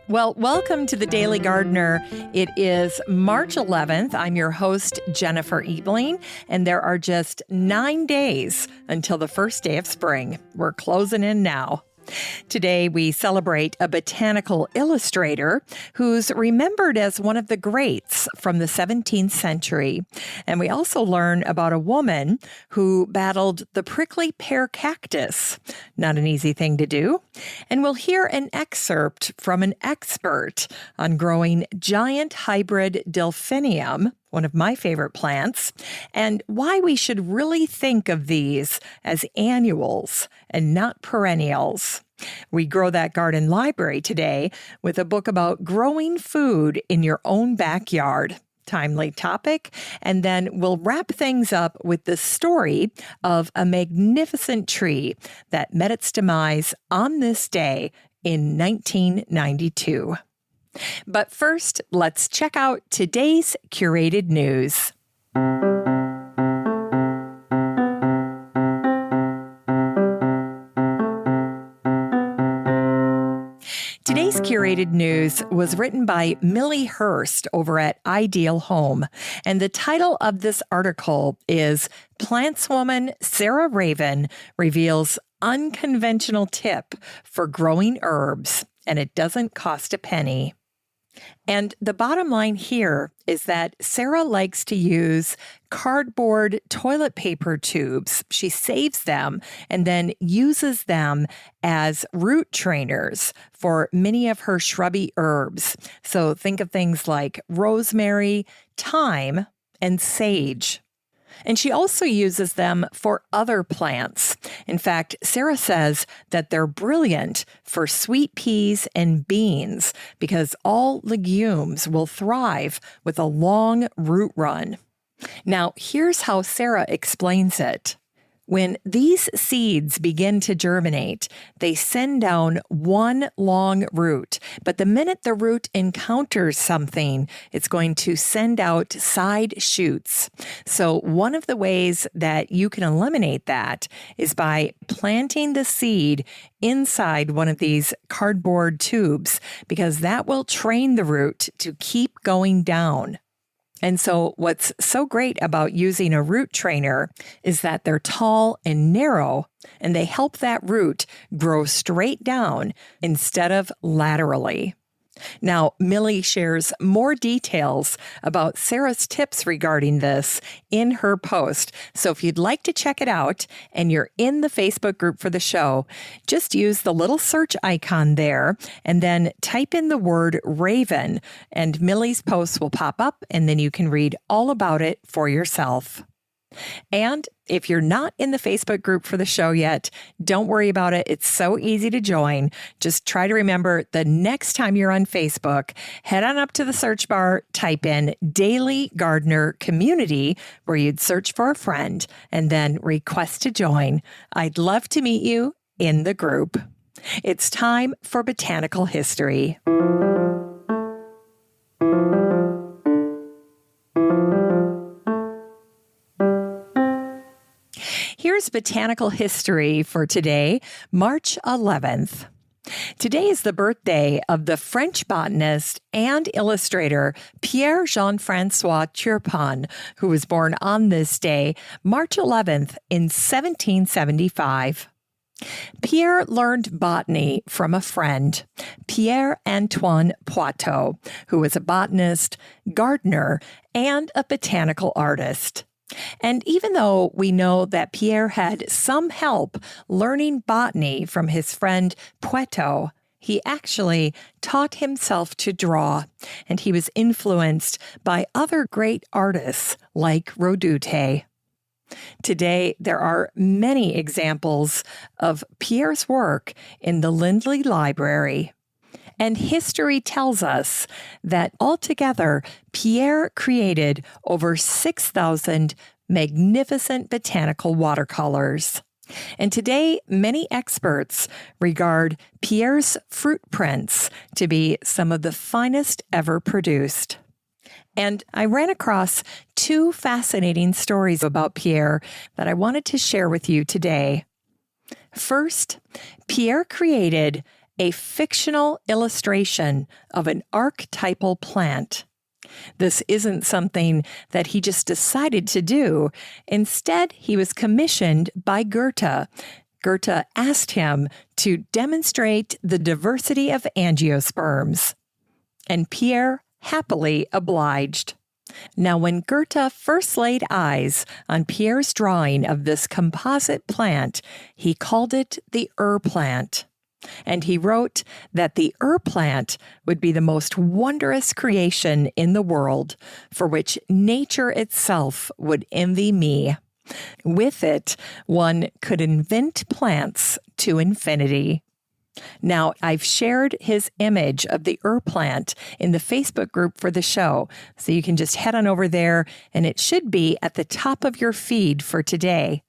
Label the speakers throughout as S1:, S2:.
S1: Well, welcome to the Daily Gardener. It is March 11th. I'm your host, Jennifer Ebling, and there are just 9 days until the first day of spring. We're closing in now. Today, we celebrate a botanical illustrator who's remembered as one of the greats from the 17th century. And we also learn about a woman who battled the prickly pear cactus. Not an easy thing to do. And we'll hear an excerpt from an expert on growing giant hybrid Delphinium, one of my favorite plants, and why we should really think of these as annuals and not perennials. We grow that garden library today with a book about growing food in your own backyard. Timely topic. And then we'll wrap things up with the story of a magnificent tree that met its demise on this day in 1992. But first, let's check out today's curated news. Today's curated news was written by Millie Hurst over at Ideal Home, and the title of this article is Plantswoman Sarah Raven Reveals Unconventional Tip for Growing Herbs, and it doesn't cost a penny. And the bottom line here is that Sarah likes to use cardboard toilet paper tubes. She saves them and then uses them as root trainers for many of her shrubby herbs. So think of things like rosemary, thyme, and sage. And she also uses them for other plants. In fact, Sarah says that they're brilliant for sweet peas and beans because all legumes will thrive with a long root run. Now, here's how Sarah explains it. When these seeds begin to germinate, they send down one long root. But the minute the root encounters something, it's going to send out side shoots. So one of the ways that you can eliminate that is by planting the seed inside one of these cardboard tubes, because that will train the root to keep going down. And so what's so great about using a root trainer is that they're tall and narrow, and they help that root grow straight down instead of laterally. Now, Millie shares more details about Sarah's tips regarding this in her post. So if you'd like to check it out and you're in the Facebook group for the show, just use the little search icon there and then type in the word Raven, and Millie's post will pop up, and then you can read all about it for yourself. And if you're not in the Facebook group for the show yet, don't worry about it. It's so easy to join. Just try to remember the next time you're on Facebook, head on up to the search bar, type in Daily Gardener Community, where you'd search for a friend, and then request to join. I'd love to meet you in the group. It's time for Botanical History. Here's botanical history for today, March 11th. Today is the birthday of the French botanist and illustrator Pierre Jean-François Turpin, who was born on this day, March 11th, in 1775. Pierre learned botany from a friend, Pierre Antoine Poitou, who was a botanist, gardener, and a botanical artist. And even though we know that Pierre had some help learning botany from his friend Poitou, he actually taught himself to draw, and he was influenced by other great artists like Redoute. Today, there are many examples of Pierre's work in the Lindley Library. And history tells us that altogether, Pierre created over 6,000 magnificent botanical watercolors. And today, many experts regard Pierre's fruit prints to be some of the finest ever produced. And I ran across two fascinating stories about Pierre that I wanted to share with you today. First, Pierre created a fictional illustration of an archetypal plant. This isn't something that he just decided to do. Instead, he was commissioned by Goethe. Goethe asked him to demonstrate the diversity of angiosperms, and Pierre happily obliged. Now, when Goethe first laid eyes on Pierre's drawing of this composite plant, he called it the plant. And he wrote that the plant would be the most wondrous creation in the world, for which nature itself would envy me. With it, one could invent plants to infinity. Now, I've shared his image of the plant in the Facebook group for the show, so you can just head on over there, and it should be at the top of your feed for today.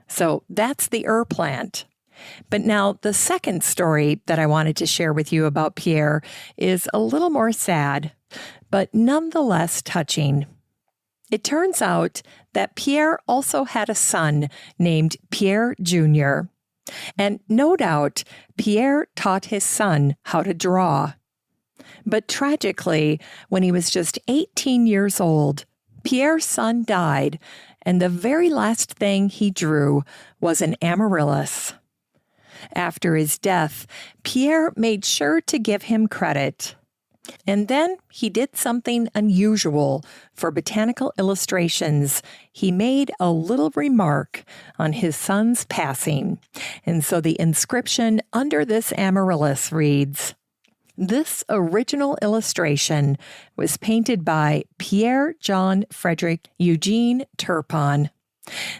S1: So that's the plant. But now the second story that I wanted to share with you about Pierre is a little more sad, but nonetheless touching. It turns out that Pierre also had a son named Pierre Jr., and no doubt Pierre taught his son how to draw. But tragically, when he was just 18 years old, Pierre's son died, and the very last thing he drew was an amaryllis. After his death, Pierre made sure to give him credit. And then he did something unusual for botanical illustrations. He made a little remark on his son's passing. And so the inscription under this amaryllis reads, "This original illustration was painted by Pierre John Frederick Eugene Turpin,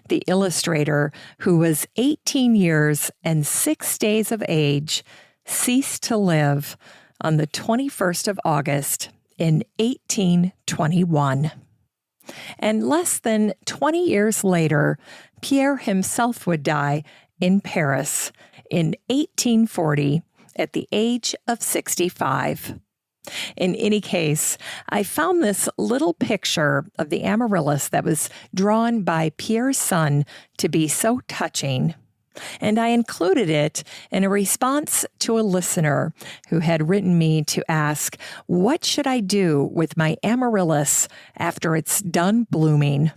S1: the illustrator, who was 18 years and 6 days of age, ceased to live on the 21st of August in 1821. And less than 20 years later, Pierre himself would die in Paris in 1840 at the age of 65. In any case, I found this little picture of the amaryllis that was drawn by Pierre's son to be so touching, and I included it in a response to a listener who had written me to ask, what should I do with my amaryllis after it's done blooming?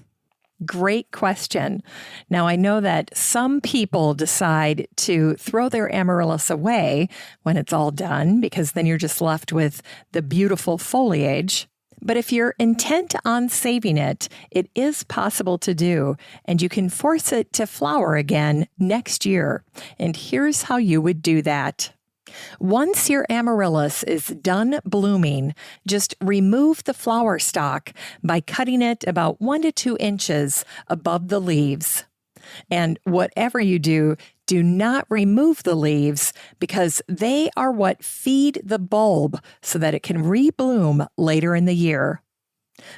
S1: Great question. Now, I know that some people decide to throw their amaryllis away when it's all done, because then you're just left with the beautiful foliage. But if you're intent on saving it, it is possible to do, and you can force it to flower again next year. And here's how you would do that. Once your amaryllis is done blooming, just remove the flower stalk by cutting it about 1 to 2 inches above the leaves. And whatever you do, do not remove the leaves, because they are what feed the bulb so that it can rebloom later in the year.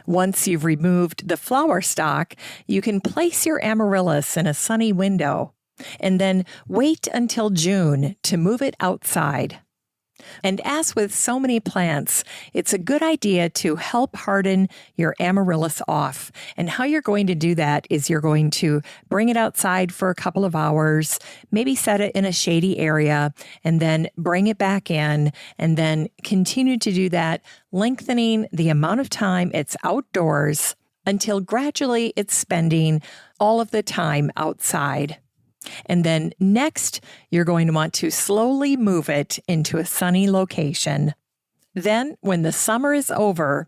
S1: Once you've removed the flower stalk, you can place your amaryllis in a sunny window, and then wait until June to move it outside. And as with so many plants, it's a good idea to help harden your amaryllis off. And how you're going to do that is you're going to bring it outside for a couple of hours, maybe set it in a shady area, and then bring it back in, and then continue to do that, lengthening the amount of time it's outdoors until gradually it's spending all of the time outside. And then next, you're going to want to slowly move it into a sunny location. Then, when the summer is over,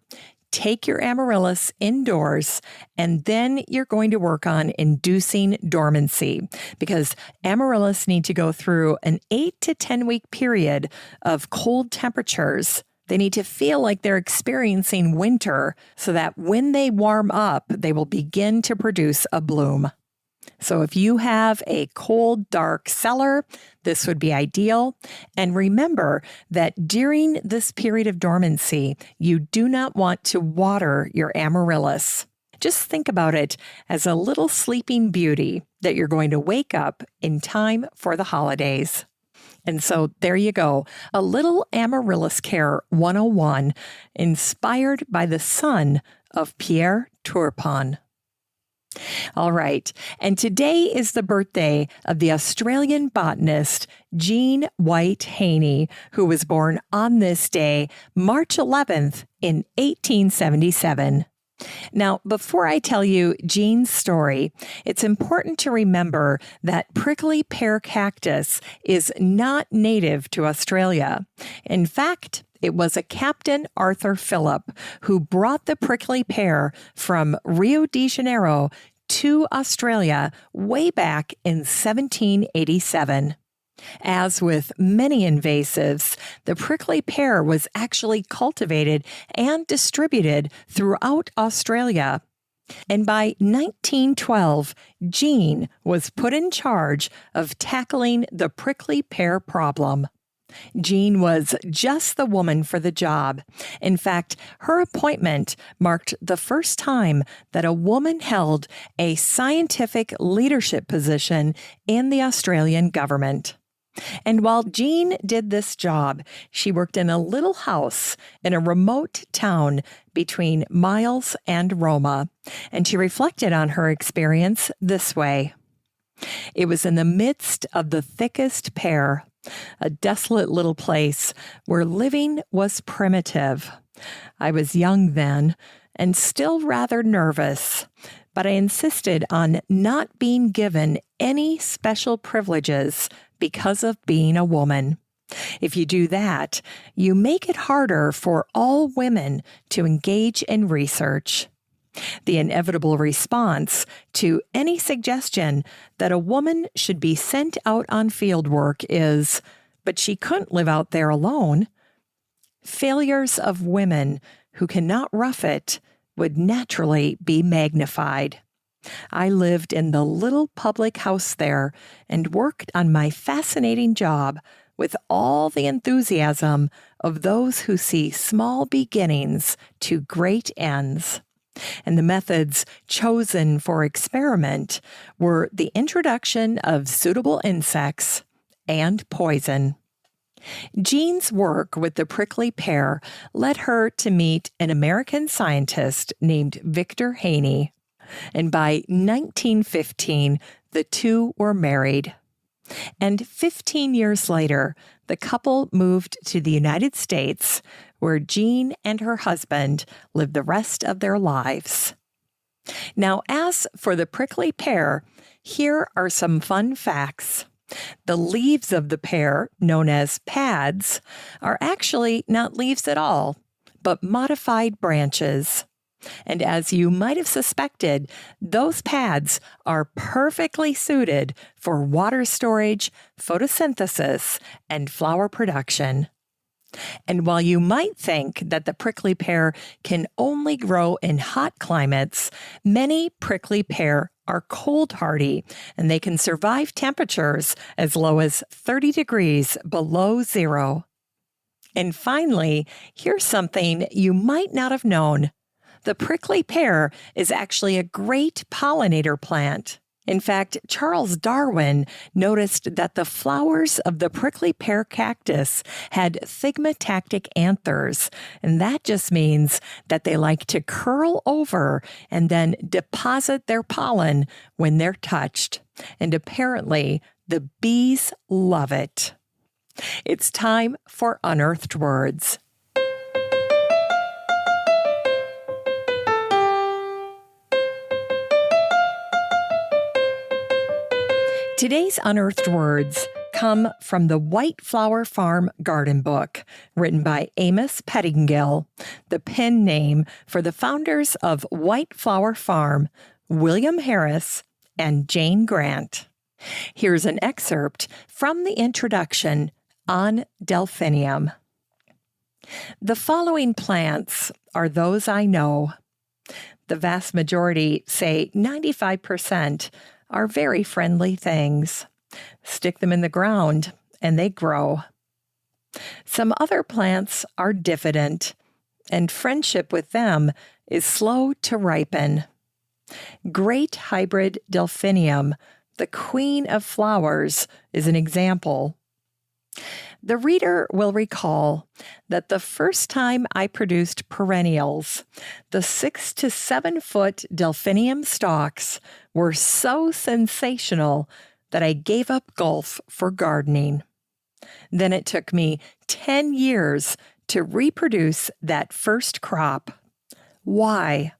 S1: take your amaryllis indoors, and then you're going to work on inducing dormancy, because amaryllis need to go through an 8 to 10 week period of cold temperatures. They need to feel like they're experiencing winter so that when they warm up, they will begin to produce a bloom. So if you have a cold, dark cellar, this would be ideal. And remember that during this period of dormancy, you do not want to water your amaryllis. Just think about it as a little sleeping beauty that you're going to wake up in time for the holidays. And so there you go, a little Amaryllis Care 101, inspired by the son of Pierre Turpin. All right. And today is the birthday of the Australian botanist Jean White-Haney, who was born on this day, March 11th, in 1877. Now, before I tell you Jean's story, it's important to remember that prickly pear cactus is not native to Australia. In fact, it was a Captain Arthur Phillip who brought the prickly pear from Rio de Janeiro to Australia way back in 1787. As with many invasives, the prickly pear was actually cultivated and distributed throughout Australia. And by 1912, Jean was put in charge of tackling the prickly pear problem. Jean was just the woman for the job. In fact, her appointment marked the first time that a woman held a scientific leadership position in the Australian government. And while Jean did this job, she worked in a little house in a remote town between Miles and Roma, and she reflected on her experience this way. It was in the midst of the thickest pear, a desolate little place where living was primitive. I was young then and still rather nervous, but I insisted on not being given any special privileges because of being a woman. If you do that, you make it harder for all women to engage in research. The inevitable response to any suggestion that a woman should be sent out on field work is, but she couldn't live out there alone. Failures of women who cannot rough it would naturally be magnified. I lived in the little public house there and worked on my fascinating job with all the enthusiasm of those who see small beginnings to great ends. And the methods chosen for experiment were the introduction of suitable insects and poison. Jean's work with the prickly pear led her to meet an American scientist named Victor Haney. And by 1915, the two were married. And 15 years later, the couple moved to the United States, where Jean and her husband lived the rest of their lives. Now, as for the prickly pear, here are some fun facts. The leaves of the pear, known as pads, are actually not leaves at all, but modified branches. And as you might have suspected, those pads are perfectly suited for water storage, photosynthesis, and flower production. And while you might think that the prickly pear can only grow in hot climates, many prickly pear are cold hardy, and they can survive temperatures as low as 30 degrees below zero. And finally, here's something you might not have known. The prickly pear is actually a great pollinator plant. In fact, Charles Darwin noticed that the flowers of the prickly pear cactus had thigmotactic anthers, and that just means that they like to curl over and then deposit their pollen when they're touched. And apparently, the bees love it. It's time for Unearthed Words. Today's Unearthed Words come from the White Flower Farm Garden Book, written by Amos Pettingill, the pen name for the founders of White Flower Farm, William Harris and Jane Grant. Here's an excerpt from the introduction on Delphinium. The following plants are those I know. The vast majority, say 95%, are very friendly things. Stick them in the ground and they grow. Some other plants are diffident, and friendship with them is slow to ripen. Great hybrid Delphinium, the queen of flowers, is an example. The reader will recall that the first time I produced perennials, the 6 to 7 foot Delphinium stalks were so sensational that I gave up golf for gardening. Then it took me 10 years to reproduce that first crop. Why?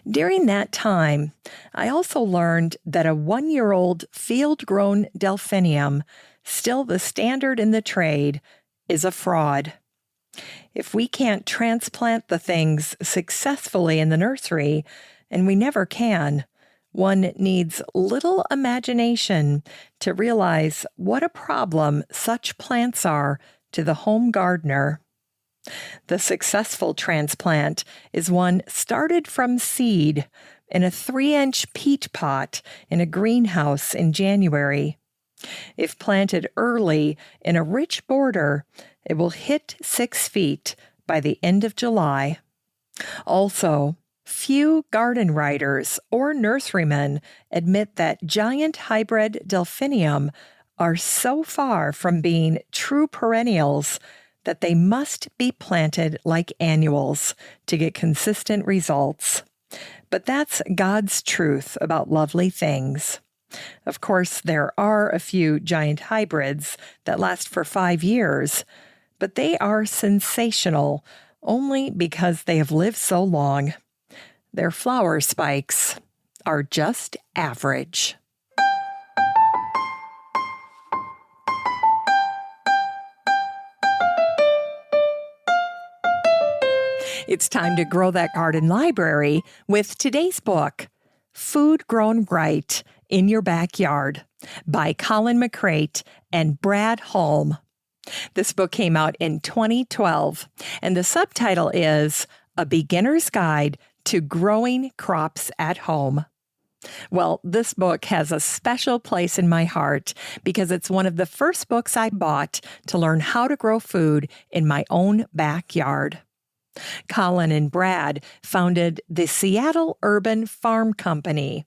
S1: During that time, I also learned that a 1-year-old field-grown Delphinium, still the standard in the trade, is a fraud. If we can't transplant the things successfully in the nursery, and we never can, one needs little imagination to realize what a problem such plants are to the home gardener. The successful transplant is one started from seed in a 3-inch peat pot in a greenhouse in January. If planted early in a rich border, it will hit 6 feet by the end of July. Also, few garden writers or nurserymen admit that giant hybrid Delphinium are so far from being true perennials that they must be planted like annuals to get consistent results. But that's God's truth about lovely things. Of course, there are a few giant hybrids that last for 5 years, but they are sensational only because they have lived so long. Their flower spikes are just average. It's time to grow that garden library with today's book, Food Grown Right in Your Backyard, by Colin McCrate and Brad Holm. This book came out in 2012, and the subtitle is A Beginner's Guide to Growing Crops at Home. Well, this book has a special place in my heart because it's one of the first books I bought to learn how to grow food in my own backyard. Colin and Brad founded the Seattle Urban Farm Company,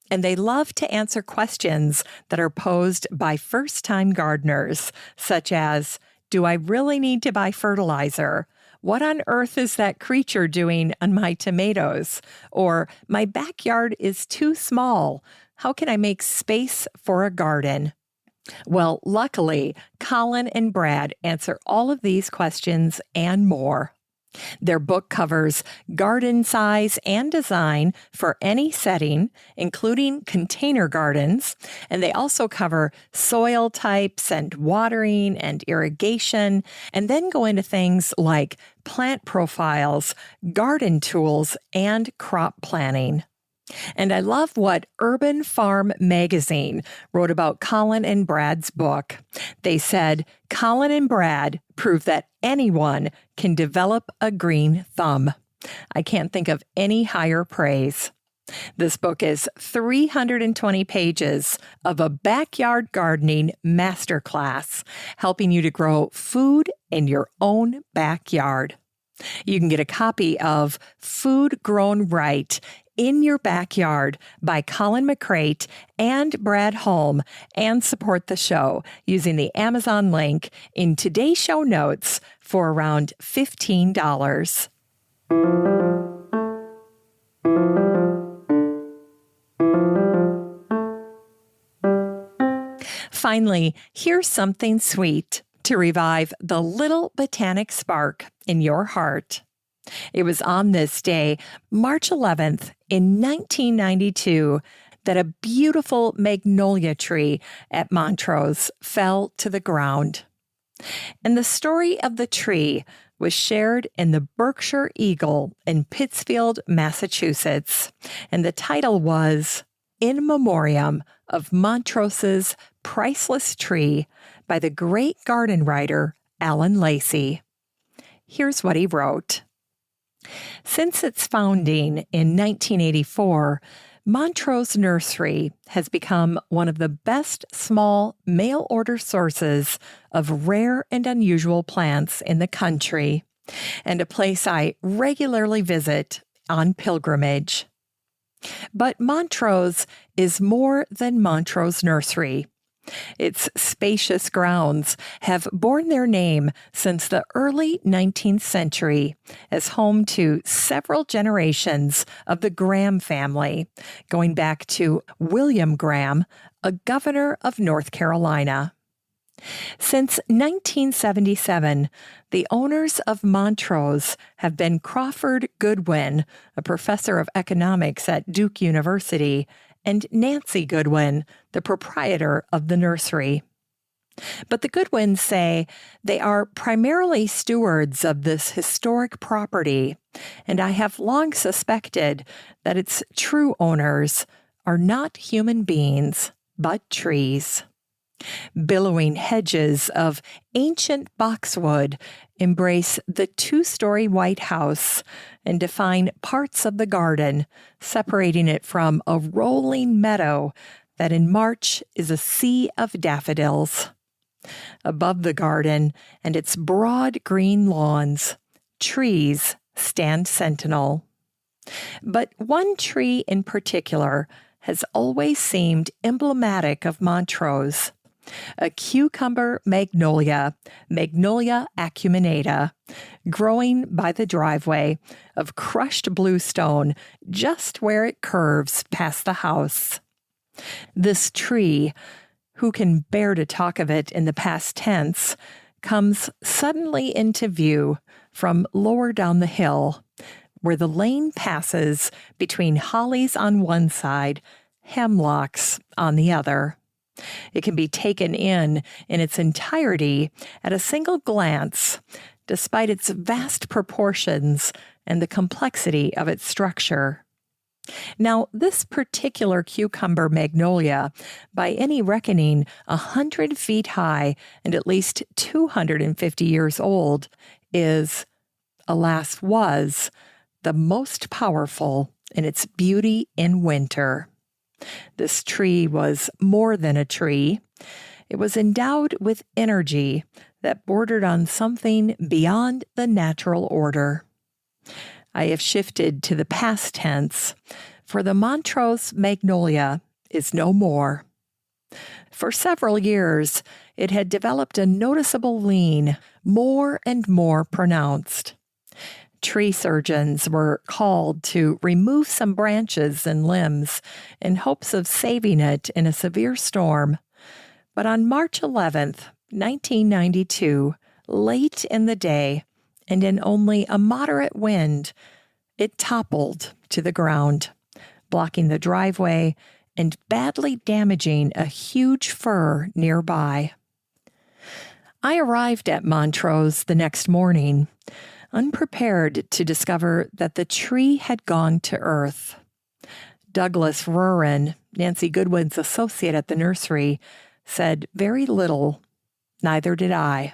S1: and they love to answer questions that are posed by first-time gardeners, such as, do I really need to buy fertilizer? What on earth is that creature doing on my tomatoes? Or, my backyard is too small. How can I make space for a garden? Well, luckily, Colin and Brad answer all of these questions and more. Their book covers garden size and design for any setting, including container gardens, and they also cover soil types and watering and irrigation, and then go into things like plant profiles, garden tools, and crop planning. And I love what Urban Farm Magazine wrote about Colin and Brad's book. They said, Colin and Brad prove that anyone can develop a green thumb. I can't think of any higher praise. This book is 320 pages of a backyard gardening masterclass, helping you to grow food in your own backyard. You can get a copy of Food Grown Right in Your Backyard by Colin McCrate and Brad Holm and support the show using the Amazon link in today's show notes for around $15. Finally, here's something sweet to revive the little botanic spark in your heart. It was on this day, March 11th, in 1992, that a beautiful magnolia tree at Montrose fell to the ground. And the story of the tree was shared in the Berkshire Eagle in Pittsfield, Massachusetts, and the title was In Memoriam of Montrose's Priceless Tree by the great garden writer Alan Lacey. Here's what he wrote. Since its founding in 1984, Montrose Nursery has become one of the best small mail-order sources of rare and unusual plants in the country, and a place I regularly visit on pilgrimage. But Montrose is more than Montrose Nursery. Its spacious grounds have borne their name since the early 19th century as home to several generations of the Graham family, going back to William Graham, a governor of North Carolina. Since 1977, the owners of Montrose have been Crawford Goodwin, a professor of economics at Duke University, and Nancy Goodwin, the proprietor of the nursery. But the Goodwins say they are primarily stewards of this historic property, and I have long suspected that its true owners are not human beings, but trees. Billowing hedges of ancient boxwood embrace the two-story White House and define parts of the garden, separating it from a rolling meadow that in March is a sea of daffodils. Above the garden and its broad green lawns, trees stand sentinel. But one tree in particular has always seemed emblematic of Montrose. A cucumber magnolia, Magnolia acuminata, growing by the driveway of crushed bluestone just where it curves past the house. This tree, who can bear to talk of it in the past tense, comes suddenly into view from lower down the hill, where the lane passes between hollies on one side, hemlocks on the other. It can be taken in its entirety at a single glance, despite its vast proportions and the complexity of its structure. Now, this particular cucumber magnolia, by any reckoning 100 feet high and at least 250 years old, is, alas, was, the most powerful in its beauty in winter. This tree was more than a tree. It was endowed with energy that bordered on something beyond the natural order. I have shifted to the past tense, for the Montrose magnolia is no more. For several years, it had developed a noticeable lean, more and more pronounced. Tree surgeons were called to remove some branches and limbs in hopes of saving it in a severe storm. But on March 11th, 1992, late in the day, and in only a moderate wind, it toppled to the ground, blocking the driveway and badly damaging a huge fir nearby. I arrived at Montrose the next morning, unprepared to discover that the tree had gone to earth. Douglas Rurin, Nancy Goodwin's associate at the nursery, said very little. Neither did I.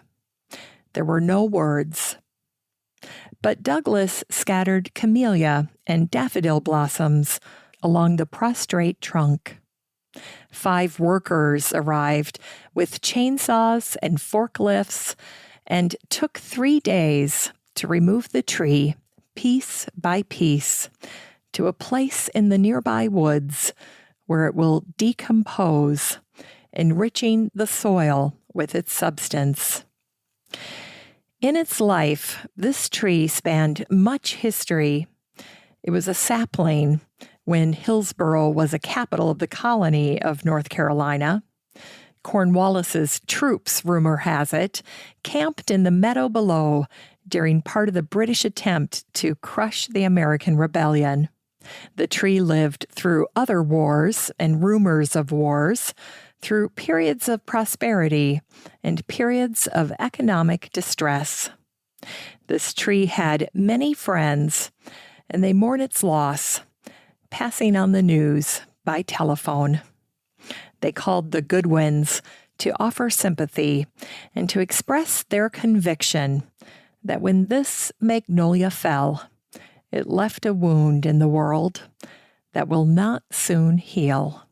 S1: There were no words. But Douglas scattered camellia and daffodil blossoms along the prostrate trunk. 5 workers arrived with chainsaws and forklifts and took 3 days to remove the tree, piece by piece, to a place in the nearby woods where it will decompose, enriching the soil with its substance. In its life, this tree spanned much history. It was a sapling when Hillsborough was a capital of the colony of North Carolina. Cornwallis's troops, rumor has it, camped in the meadow below during part of the British attempt to crush the American Rebellion. The tree lived through other wars and rumors of wars, through periods of prosperity and periods of economic distress. This tree had many friends, and they mourn its loss, passing on the news by telephone. They called the Goodwins to offer sympathy and to express their conviction that when this magnolia fell, it left a wound in the world that will not soon heal.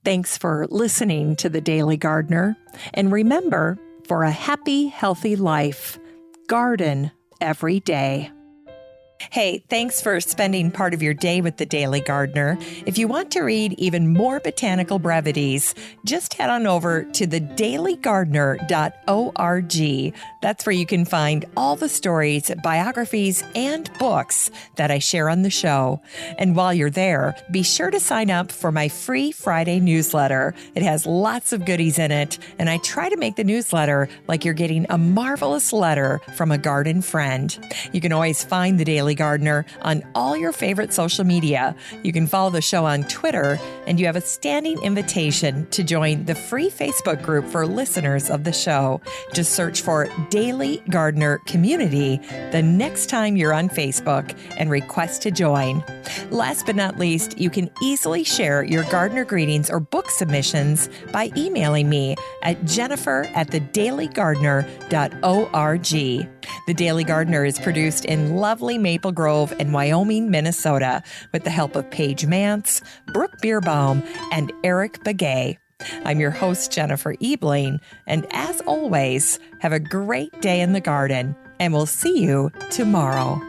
S1: Thanks for listening to The Daily Gardener, and remember, for a happy, healthy life, garden every day. Hey, thanks for spending part of your day with the Daily Gardener. If you want to read even more botanical brevities, just head on over to thedailygardener.org. That's where you can find all the stories, biographies, and books that I share on the show. And while you're there, be sure to sign up for my free Friday newsletter. It has lots of goodies in it, and I try to make the newsletter like you're getting a marvelous letter from a garden friend. You can always find the Daily Gardener on all your favorite social media. You can follow the show on Twitter, and you have a standing invitation to join the free Facebook group for listeners of the show. Just search for Daily Gardener Community the next time you're on Facebook and request to join. Last but not least, you can easily share your gardener greetings or book submissions by emailing me at jennifer@thedailygardener.org. The Daily Gardener is produced in lovely Maple Grove in Wyoming, Minnesota, with the help of Paige Mance, Brooke Bierbaum, and Eric Begay. I'm your host, Jennifer Ebling, and as always, have a great day in the garden, and we'll see you tomorrow.